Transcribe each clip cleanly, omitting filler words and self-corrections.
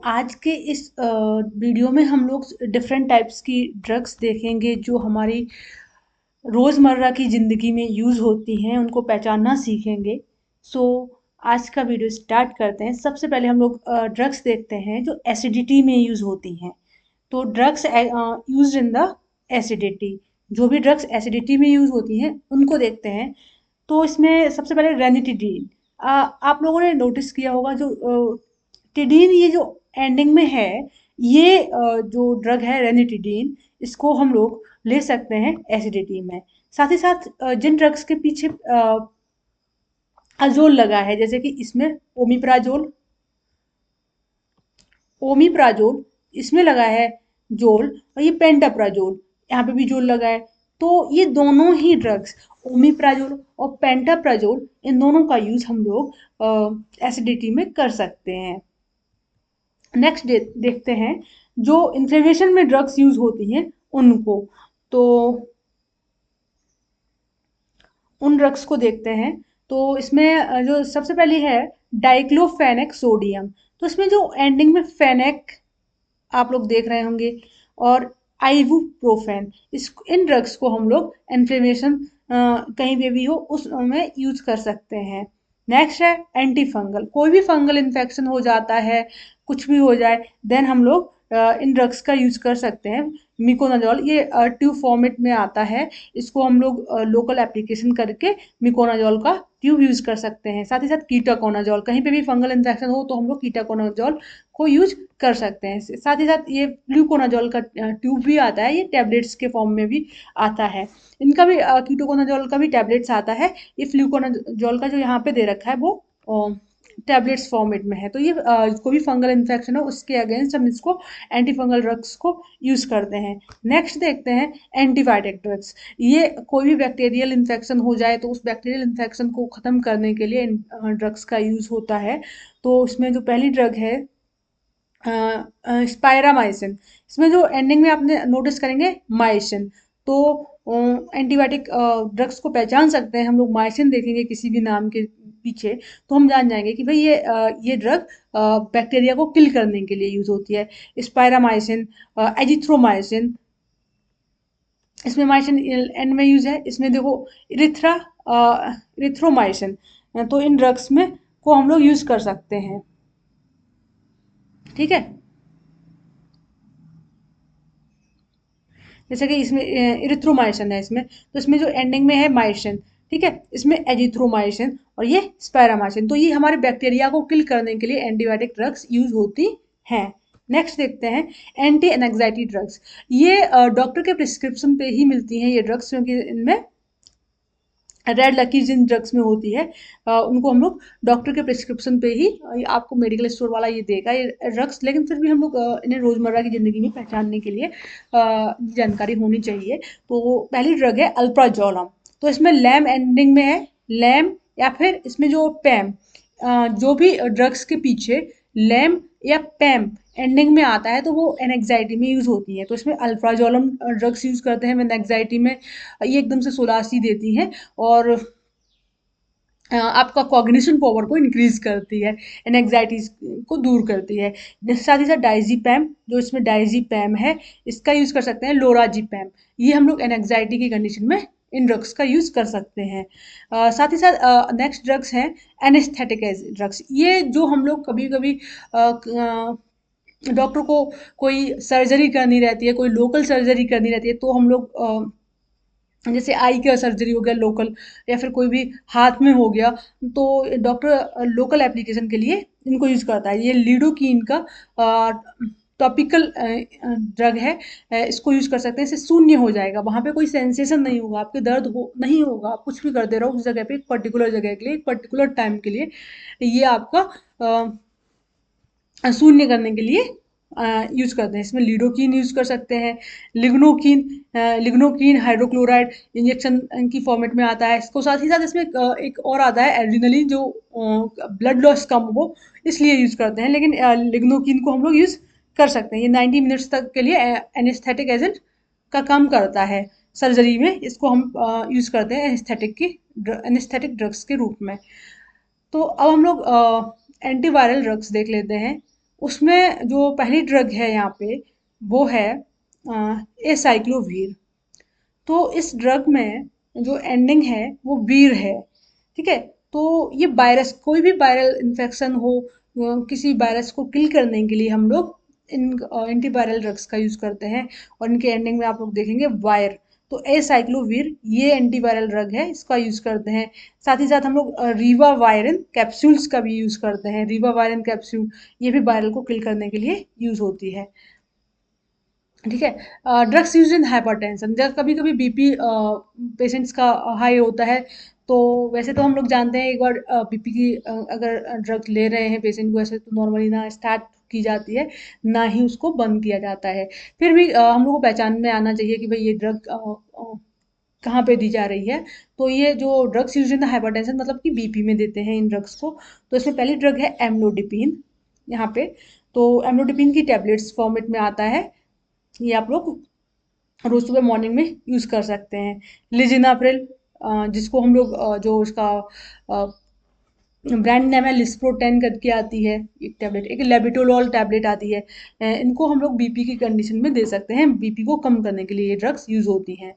आज के इस वीडियो में हम लोग डिफरेंट टाइप्स की ड्रग्स देखेंगे जो हमारी रोज़मर्रा की ज़िंदगी में यूज़ होती हैं, उनको पहचानना सीखेंगे। सो आज का वीडियो स्टार्ट करते हैं। सबसे पहले हम लोग ड्रग्स देखते हैं जो एसिडिटी में यूज़ होती हैं। तो drugs used in the acidity, जो भी ड्रग्स एसिडिटी में यूज़ होती हैं उनको देखते हैं। तो इसमें सबसे पहले रेनिटिडीन। आप लोगों ने नोटिस किया होगा जो टिडीन ये जो एंडिंग में है, ये जो ड्रग है रेनिटिडीन, इसको हम लोग ले सकते हैं एसिडिटी में। साथ ही साथ जिन ड्रग्स के पीछे अजोल लगा है, जैसे कि इसमें ओमिप्राजोल, ओमिप्राजोल इसमें लगा है जोल, और ये पेंटाप्राजोल यहाँ पे भी जोल लगा है। तो ये दोनों ही ड्रग्स ओमिप्राजोल और पेंटाप्राजोल, इन दोनों का यूज हम लोग एसिडिटी में कर सकते हैं। नेक्स्ट देखते हैं जो इन्फ्लेमेशन में ड्रग्स यूज होती हैं उनको। तो उन ड्रग्स को देखते हैं। तो इसमें जो सबसे पहली है डाइक्लोफेनेक सोडियम। तो इसमें जो एंडिंग में फेनेक आप लोग देख रहे होंगे, और आइबुप्रोफेन, इस इन ड्रग्स को हम लोग इन्फ्लेमेशन कहीं पे भी हो उस में यूज कर सकते हैं। नेक्स्ट है एंटी फंगल। कोई भी फंगल इन्फेक्शन हो जाता है, कुछ भी हो जाए, देन हम लोग इन ड्रग्स का यूज कर सकते हैं। मिकोनाजोल ये ट्यूब फॉर्मेट में आता है। इसको हम लोग लोकल एप्लीकेशन करके मिकोनाजोल का ट्यूब यूज कर सकते हैं। साथ ही साथ कीटाकोनाजोल, कहीं पे भी फंगल इन्फेक्शन हो तो हम लोग कीटाकोनाजोल को यूज कर सकते हैं। साथ ही साथ ये फ्लूकोनाजोल का ट्यूब भी आता है, ये टैबलेट्स के फॉर्म में भी आता है। इनका भी कीटोकोनाजोल का भी टैबलेट्स आता है। ये फ्लूकोनाजोल का जो यहाँ पे दे रखा है वो टैबलेट्स फॉर्मेट में है। तो ये कोई भी फंगल इन्फेक्शन हो उसके अगेंस्ट हम इसको एंटी फंगल ड्रग्स को यूज करते हैं। नेक्स्ट देखते हैं एंटीबायोटिक ड्रग्स। ये कोई भी बैक्टीरियल इन्फेक्शन हो जाए तो उस बैक्टीरियल इन्फेक्शन को ख़त्म करने के लिए ड्रग्स का यूज़ होता है। तो इसमें जो पहली ड्रग है स्पायरामाइसिन। इसमें जो एंडिंग में आपने नोटिस करेंगे माइसिन। तो एंटीबायोटिक ड्रग्स को पहचान सकते हैं हम लोग, माइसिन देखेंगे किसी भी नाम के पीछे तो हम जान जाएंगे कि भाई ये ड्रग बैक्टीरिया को किल करने के लिए यूज होती है। स्पायरामाइसिन, एजिथ्रोमाइसिन, इसमें माइसिन एंड में यूज है। इसमें देखो इरिथ्रोमाइसिन। तो इन ड्रग्स में को हम लोग यूज कर सकते हैं। ठीक है, जैसे कि इसमें इरिथ्रोमाइसिन है इसमें, तो इसमें जो एंडिंग में है माइसिन, ठीक है, इसमें एजिथ्रोमाइसिन और ये स्पायरामाइसिन। तो ये हमारे बैक्टीरिया को किल करने के लिए एंटीबायोटिक ड्रग्स यूज होती हैं। नेक्स्ट देखते हैं एंटी एनेक्साइटी ड्रग्स। ये डॉक्टर के प्रिस्क्रिप्शन पे ही मिलती हैं ये ड्रग्स, क्योंकि इनमें रेड लकी जिन ड्रग्स में होती है उनको हम लोग डॉक्टर के प्रिस्क्रिप्शन पे ही आपको मेडिकल स्टोर वाला ये देगा ये ड्रग्स। लेकिन फिर भी हम लोग इन्हें रोज़मर्रा की ज़िंदगी में पहचानने के लिए जानकारी होनी चाहिए। तो पहली ड्रग है अल्प्राजोलम। तो इसमें लैम एंडिंग में है, लैम या फिर इसमें जो पैम, जो भी ड्रग्स के पीछे लैम या पैम एंडिंग में आता है तो वो एनेक्साइटी में यूज़ होती है। तो इसमें अल्प्राजोलम ड्रग्स यूज़ करते हैं एनेक्साइटी में। ये एकदम से सुलासी देती हैं और आपका कॉग्निशन पावर को इंक्रीज करती है, एनेक्साइटीज को दूर करती है। साथ ही साथ डाइजीपैम, जो इसमें डाइजीपैम है, इसका यूज़ कर सकते हैं लोराजीपैम। ये हम लोग एनेक्साइटी की कंडीशन में इन ड्रग्स का यूज़ कर सकते हैं। साथ ही साथ नेक्स्ट ड्रग्स हैं एनेस्थेटिक ड्रग्स। ये जो हम लोग कभी कभी डॉक्टर को कोई सर्जरी करनी रहती है, कोई लोकल सर्जरी करनी रहती है, तो हम लोग जैसे आई का सर्जरी हो गया लोकल, या फिर कोई भी हाथ में हो गया, तो डॉक्टर लोकल एप्लीकेशन के लिए इनको यूज़ करता है। ये लिडोकिन का टॉपिकल ड्रग है। इसको यूज़ कर सकते हैं, इससे शून्य हो जाएगा, वहाँ पे कोई सेंसेशन नहीं होगा, आपके दर्द हो नहीं होगा, आप कुछ भी करते रहो उस जगह पे, एक पर्टिकुलर जगह के लिए, एक पर्टिकुलर टाइम के लिए, ये आपका शून्य करने के लिए यूज करते हैं। इसमें लिडोकिन यूज कर सकते हैं, लिग्नोकिन, लिग्नोकिन हाइड्रोक्लोराइड इंजेक्शन की फॉर्मेट में आता है। इसको साथ ही साथ इसमें एक और आता है एड्रिनलिन, जो ब्लड लॉस कम हो इसलिए यूज करते हैं। लेकिन लिग्नोकिन को हम लोग यूज कर सकते हैं। ये 90 मिनट्स तक के लिए एनेस्थेटिक एजेंट का काम करता है सर्जरी में। इसको हम यूज करते हैं एनेस्थेटिक ड्रग्स के रूप में। तो अब हम लोग एंटीवायरल ड्रग्स देख लेते हैं। उसमें जो पहली ड्रग है यहाँ पे वो है एसाइक्लोवीर। तो इस ड्रग में जो एंडिंग है वो वीर है, ठीक है। तो ये वायरस, कोई भी वायरल इन्फेक्शन हो, किसी वायरस को किल करने के लिए हम लोग इन एंटीवायरल ड्रग्स का यूज करते हैं। और इनके एंडिंग में आप लोग देखेंगे वायर। तो एसाइक्लोवीर ये एंटीवायरल ड्रग है, इसका यूज करते हैं। साथ ही साथ हम लोग रीवा वायरन कैप्सूल्स का भी यूज करते हैं। रीवा वायरन कैप्सूल ये भी वायरल को किल करने के लिए यूज होती है, ठीक है। ड्रग्स यूज इन हाइपरटेंशन, जब कभी कभी बीपी पेशेंट्स का हाई होता है, तो वैसे तो हम लोग जानते हैं एक बार बीपी की अगर ड्रग ले रहे हैं पेशेंट को, ऐसे तो नॉर्मली ना स्टार्ट की जाती है, ना ही उसको बंद किया जाता है। फिर भी हम लोग को पहचान में आना चाहिए कि भाई ये ड्रग कहाँ पे दी जा रही है। तो ये जो ड्रग्स यूज इन हाइपरटेंशन मतलब कि बीपी में देते हैं इन ड्रग्स को। तो इसमें पहली ड्रग है एमलोडिपिन यहाँ पे। तो एमलोडिपिन की टेबलेट्स फॉर्मेट में आता है, ये आप लोग रोज सुबह मॉर्निंग में यूज कर सकते हैं। लिजिनाप्रिल, जिसको हम लोग जो उसका ब्रांड नेम है लिस्प्रोटेन करके आती है एक टैबलेट, एक लेबिटोलॉल टैबलेट आती है। इनको हम लोग बीपी की कंडीशन में दे सकते हैं, बीपी को कम करने के लिए ये ड्रग्स यूज होती हैं।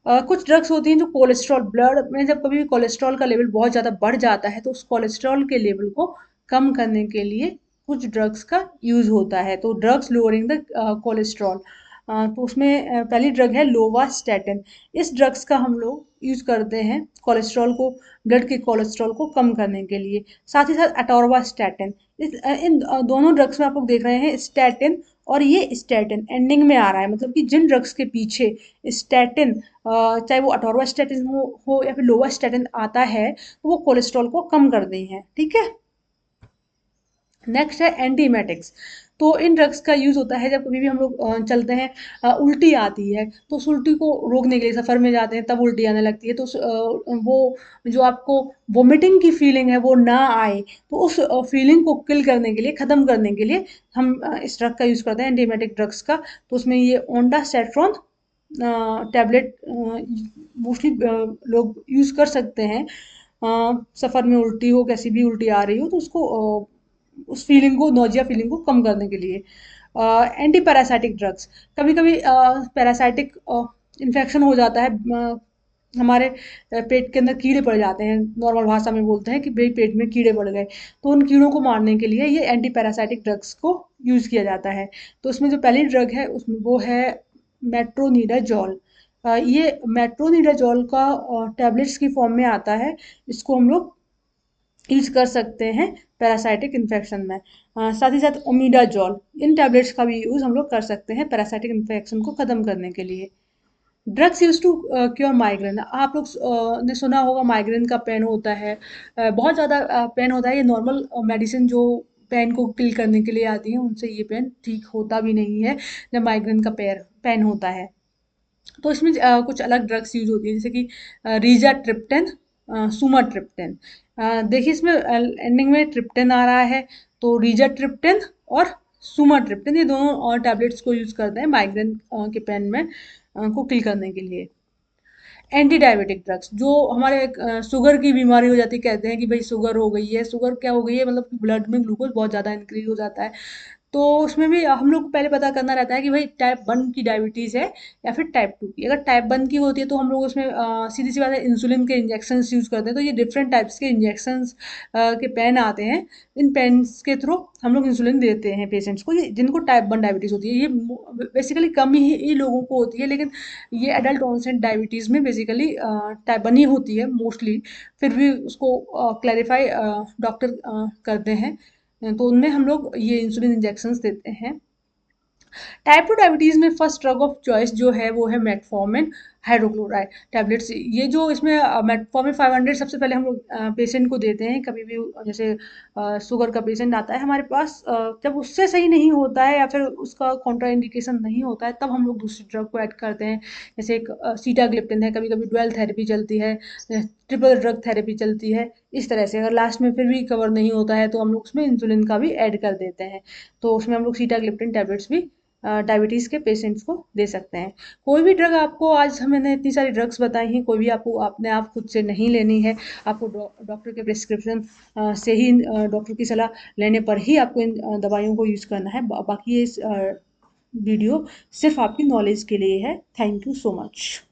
कुछ ड्रग्स होती हैं जो कोलेस्ट्रॉल, ब्लड में जब कभी भी कोलेस्ट्रॉल का लेवल बहुत ज़्यादा बढ़ जाता है, तो उस कोलेस्ट्रॉल के लेवल को कम करने के लिए कुछ ड्रग्स का यूज होता है। तो ड्रग्स लोअरिंग द कोलेस्ट्रॉल, तो उसमें पहली ड्रग है लोवास्टैटिन। इस ड्रग्स का हम लोग यूज करते हैं कोलेस्ट्रॉल को, ब्लड के कोलेस्ट्रॉल को कम करने के लिए। साथ ही साथ अटोरवास्टैटिन। इन दोनों ड्रग्स में आप लोग देख रहे हैं स्टैटिन और ये स्टैटिन एंडिंग में आ रहा है, मतलब कि जिन ड्रग्स के पीछे स्टैटिन, चाहे वो अटोरवास्टैटिन हो या फिर लोवास्टैटिन आता है, तो वो कोलेस्ट्रॉल को कम कर दें हैं, ठीक है। नेक्स्ट है एंटीमेटिक्स। तो इन ड्रग्स का यूज़ होता है जब कभी भी हम लोग चलते हैं, उल्टी आती है, तो उस उल्टी को रोकने के लिए सफ़र में जाते हैं तब उल्टी आने लगती है, तो वो जो आपको वोमिटिंग की फीलिंग है वो ना आए, तो उस फीलिंग को किल करने के लिए, ख़त्म करने के लिए हम इस ड्रग का यूज़ करते हैं, एंटीमेटिक ड्रग्स का। तो उसमें ये ओंडास्टेट्रोन टैबलेट मोस्टली लोग यूज़ कर सकते हैं। सफ़र में उल्टी हो, कैसी भी उल्टी आ रही हो, तो उसको उस फीलिंग को, नोजिया फीलिंग को कम करने के लिए। एंटी पैरासाइटिक ड्रग्स, कभी कभी पैरासाइटिक इन्फेक्शन हो जाता है, हमारे पेट के अंदर कीड़े पड़ जाते हैं, नॉर्मल भाषा में बोलते हैं कि भाई पेट में कीड़े पड़ गए, तो उन कीड़ों को मारने के लिए ये एंटी पैरासाइटिक ड्रग्स को यूज़ किया जाता है। तो उसमें जो पहली ड्रग है उसमें वो है मेट्रोनिडाजोल। ये मेट्रोनिडाजोल का टैबलेट्स की फॉर्म में आता है, इसको हम लोग यूज कर सकते हैं पैरासाइटिक इन्फेक्शन में। साथ ही साथ ओमिडाजोल, इन टैबलेट्स का भी यूज़ हम लोग कर सकते हैं पैरासाइटिक इन्फेक्शन को ख़त्म करने के लिए। Drugs use to cure migraine, आप लोग ने सुना होगा माइग्रेन का पेन होता है, बहुत ज़्यादा पेन होता है। ये नॉर्मल मेडिसिन जो पेन को किल करने के लिए आती है, उनसे ये पेन ठीक होता भी नहीं है जब माइग्रेन का पेन होता है। तो इसमें कुछ अलग ड्रग्स यूज होती हैं, जैसे कि रीजा ट्रिप्टेन, सुमा ट्रिप्टेन। देखिए इसमें एंडिंग में ट्रिप्टेन आ रहा है, तो रीजा ट्रिप्टेन और सुमा ट्रिप्टेन, ये दोनों और टैबलेट्स को यूज करते हैं माइग्रेन के पेन में को किल करने के लिए। एंटी डायबिटिक ड्रग्स, जो हमारे शुगर की बीमारी हो जाती है, कहते हैं कि भाई शुगर हो गई है, शुगर क्या हो गई है, मतलब कि ब्लड में ग्लूकोज बहुत ज़्यादा इंक्रीज हो जाता है। तो उसमें भी हम लोग को पहले पता करना रहता है कि भाई टाइप 1 की डायबिटीज़ है या फिर टाइप 2 की। अगर टाइप 1 की होती है तो हम लोग उसमें सीधी सी बात है इंसुलिन के इंजेक्शंस यूज़ करते हैं। तो ये डिफरेंट टाइप्स के इंजेक्शंस के पेन आते हैं, इन पेन्स के थ्रू हम लोग इंसुलिन देते हैं पेशेंट्स को, ये जिनको टाइप 1 डायबिटीज़ होती है। ये बेसिकली कम ही लोगों को होती है, लेकिन ये एडल्ट ऑनसेट डायबिटीज़ में बेसिकली टाइप 1 ही होती है मोस्टली। फिर भी उसको क्लैरिफाई डॉक्टर करते हैं, तो उनमें हम लोग ये इंसुलिन इंजेक्शंस देते हैं। टाइप 2 डायबिटीज़ में फर्स्ट ड्रग ऑफ चॉइस जो है वो है मेटफॉर्मिन हाइड्रोक्लोराइड टैबलेट्स। ये जो इसमें मेटफॉर्मिन 500 सबसे पहले हम लोग पेशेंट को देते हैं, कभी भी जैसे शुगर का पेशेंट आता है हमारे पास, जब उससे सही नहीं होता है या फिर उसका कॉन्ट्राइंडिकेशन नहीं होता है, तब हम लोग दूसरी ड्रग को ऐड करते हैं। जैसे एक सीटाग्लिप्टिन है, कभी कभी डुअल थेरेपी चलती है, ट्रिपल ड्रग थेरेपी चलती है। इस तरह से अगर लास्ट में फिर भी कवर नहीं होता है तो हम लोग उसमें इंसुलिन का भी ऐड कर देते हैं, तो उसमें हम लोग सीटाग्लिप्टिन टैबलेट्स भी डायबिटीज़ के पेशेंट्स को दे सकते हैं। कोई भी ड्रग आपको, आज मैंने इतनी सारी ड्रग्स बताई हैं, कोई भी आपको अपने आप खुद से नहीं लेनी है। आपको डॉक्टर के प्रिस्क्रिप्शन से ही, डॉक्टर की सलाह लेने पर ही आपको इन दवाइयों को यूज़ करना है। बाकी ये वीडियो सिर्फ आपकी नॉलेज के लिए है। Thank you so much.